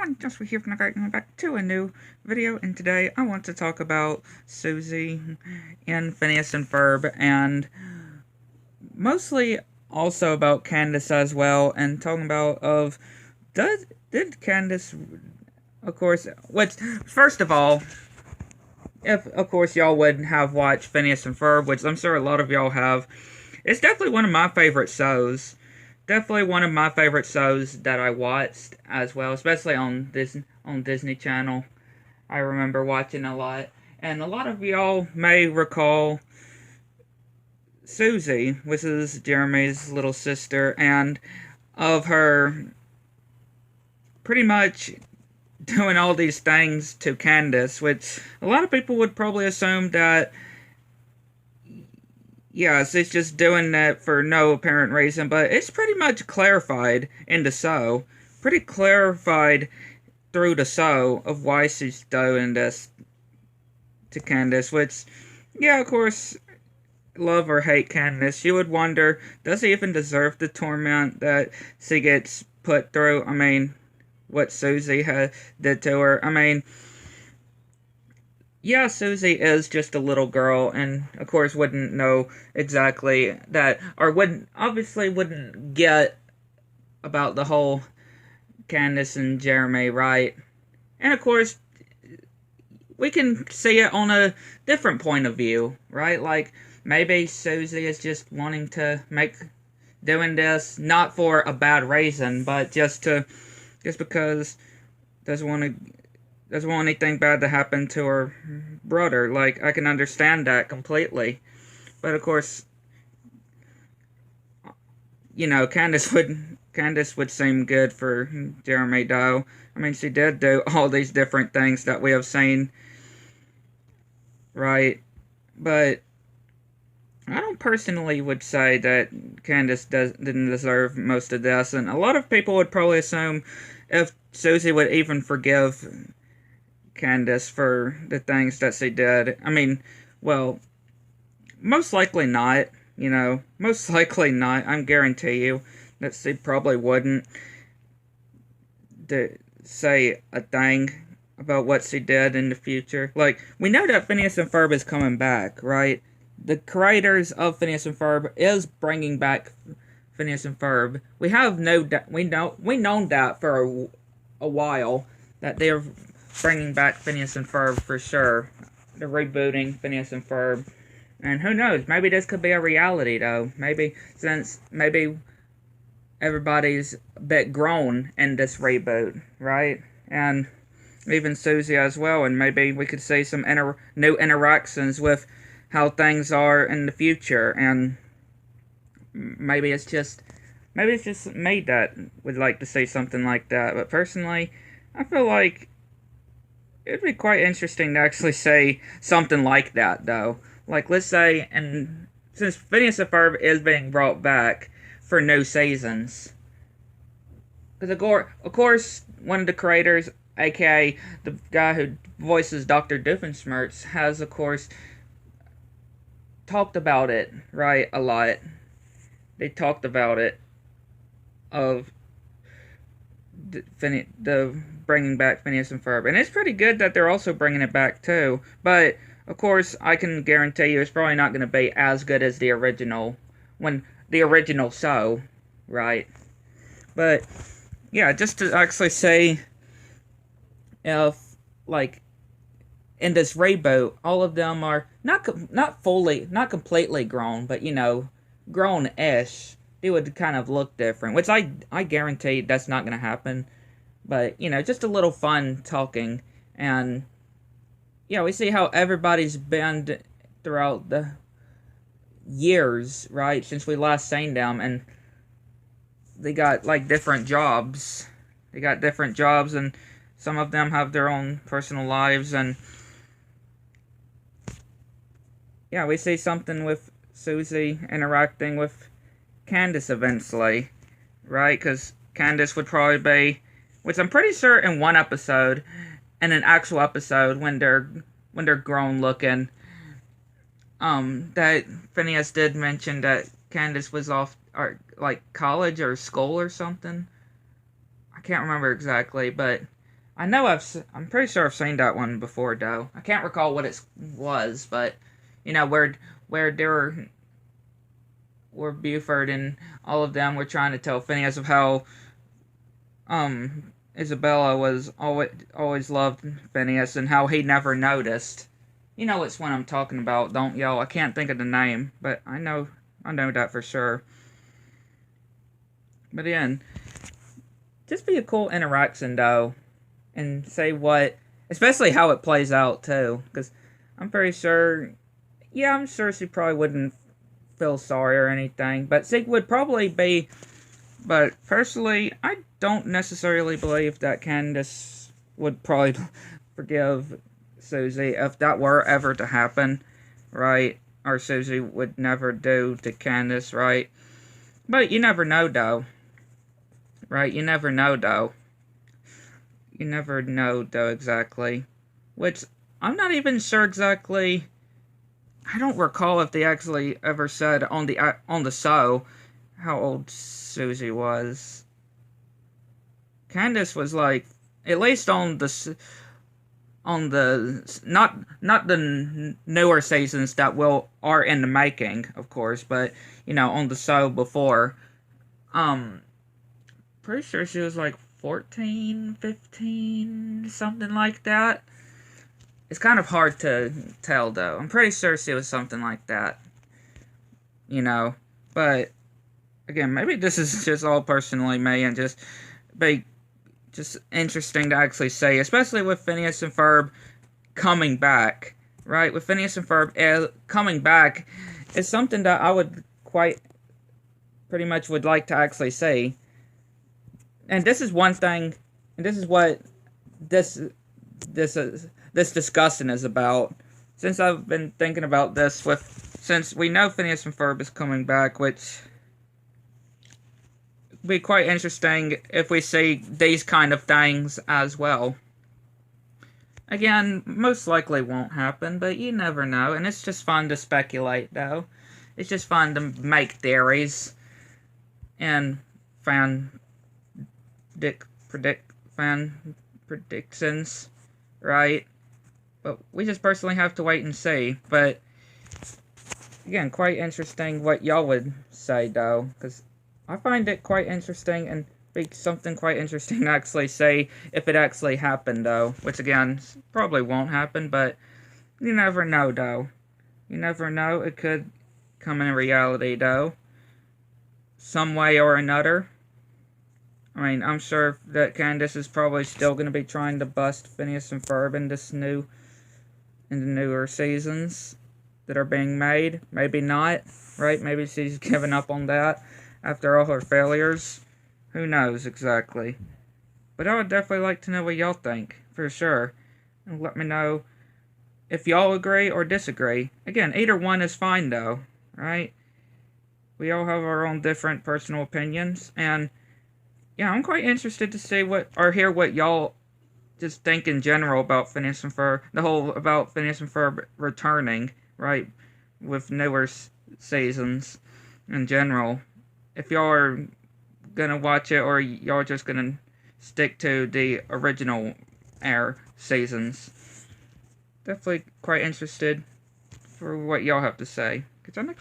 everyone, just here from the coming back to a new video, and today I want to talk about Suzy and Phineas and Ferb, and mostly also about Candace as well, and talking about did Candace, of course, first of all, if of course y'all would have watched Phineas and Ferb, which I'm sure a lot of y'all have, it's definitely one of my favorite shows. Definitely one of my favorite shows that I watched as well, especially on Disney Channel. I remember watching a lot, and a lot of y'all may recall Suzy, which is Jeremy's little sister, and of her pretty much doing all these things to Candace, which a lot of people would probably assume that yes, it's just doing that for no apparent reason, but it's pretty much clarified in the show. Pretty clarified through the show of why she's doing this to Candace, which, yeah, of course, love or hate Candace. You would wonder, does he even deserve the torment that she gets put through? I mean, what Suzy did to her. I mean, yeah, Suzy is just a little girl, and of course wouldn't know exactly that, or wouldn't get about the whole Candace and Jeremy, right? And of course, we can see it on a different point of view, right? Like, maybe Suzy is just wanting to doing this, not for a bad reason, but just because doesn't want to doesn't want anything bad to happen to her brother. Like, I can understand that completely. But of course, you know, Candace would seem good for Jeremy though. I mean, she did do all these different things that we have seen, right? But I don't personally would say that Candace didn't deserve most of this, and a lot of people would probably assume if Suzy would even forgive Candace for the things that she did. I mean, well, most likely not, you know. Most likely not. I guarantee you that she probably wouldn't say a thing about what she did in the future. Like, we know that Phineas and Ferb is coming back, right? The creators of Phineas and Ferb is bringing back Phineas and Ferb. We have we known that for a while, that they're bringing back Phineas and Ferb for sure. They're rebooting Phineas and Ferb. And who knows, maybe this could be a reality, though. Maybe everybody's a bit grown in this reboot, right? And even Suzy as well, and maybe we could see some new interactions with how things are in the future, and maybe it's just me that would like to see something like that. But personally, I feel like it'd be quite interesting to actually say something like that, though. Like, let's say, and since Phineas and Ferb is being brought back for new seasons, because of course, one of the creators, aka the guy who voices Dr. Doofenshmirtz, has of course talked about it, right, a lot. They talked about it, of the bringing back Phineas and Ferb, and it's pretty good that they're also bringing it back too. But of course, I can guarantee you it's probably not going to be as good as the original show, right? But yeah, just to actually say, if like in this reboot, all of them are not completely grown, but you know, grown-ish. They would kind of look different, which I guarantee that's not going to happen. But you know, just a little fun talking, and yeah, we see how everybody's been throughout the years, right, since we last seen them, and they got like different jobs. They got different jobs, and some of them have their own personal lives, and yeah, we see something with Suzy interacting with Candace eventually, right? Because Candace would probably be, which I'm pretty sure in one episode, in an actual episode when they're grown looking, that Phineas did mention that Candace was off, or like college or school or something. I can't remember exactly, but I'm pretty sure I've seen that one before, though. I can't recall what it was, but where there were Buford and all of them were trying to tell Phineas of how Isabella was always loved Phineas and how he never noticed. You know which one I'm talking about, don't y'all? I can't think of the name, but I know that for sure. But again, just be a cool interaction though, and say what, especially how it plays out too, because I'm pretty sure. Yeah, I'm sure she probably wouldn't feel sorry or anything, but Zeke would probably be. But personally, I don't necessarily believe that Candace would probably forgive Suzy if that were ever to happen, right? Or Suzy would never do to Candace, right? But you never know, though. Right? You never know, though. You never know, though, exactly. Which, I'm not even sure exactly. I don't recall if they actually ever said on the show how old Suzy was. Candace was like, at least on the not the newer seasons that are in the making, of course, but on the show before, um pretty sure she was like 14, 15, something like that. It's kind of hard to tell though. I'm pretty sure she was something like that, but again, maybe this is just all personally me and just be just interesting to actually say, especially with Phineas and Ferb coming back, right? With Phineas and Ferb coming back is something that I would pretty much would like to actually see. And this is one thing, and this is what this discussion is about. Since I've been thinking about this since we know Phineas and Ferb is coming back, which be quite interesting if we see these kind of things as well. Again, most likely won't happen, but you never know, and it's just fun to speculate, though. It's just fun to make theories and fan predictions, right? But we just personally have to wait and see. But again, quite interesting what y'all would say, though, because I find it quite interesting and be something quite interesting to actually say if it actually happened, though. Which, again, probably won't happen, but you never know, though. You never know. It could come in reality, though. Some way or another. I mean, I'm sure that Candace is probably still going to be trying to bust Phineas and Ferb in the newer seasons that are being made. Maybe not, right? Maybe she's given up on that after all her failures. Who knows exactly. But I would definitely like to know what y'all think, for sure. And let me know if y'all agree or disagree. Again, either one is fine, though, right? We all have our own different personal opinions, and yeah, I'm quite interested to see hear what y'all just think in general about Phineas and Ferb, about Phineas and Ferb returning, right, with newer seasons in general. If y'all are gonna watch it, or y'all are just gonna stick to the original air seasons. Definitely quite interested for what y'all have to say. Catch y'all next one.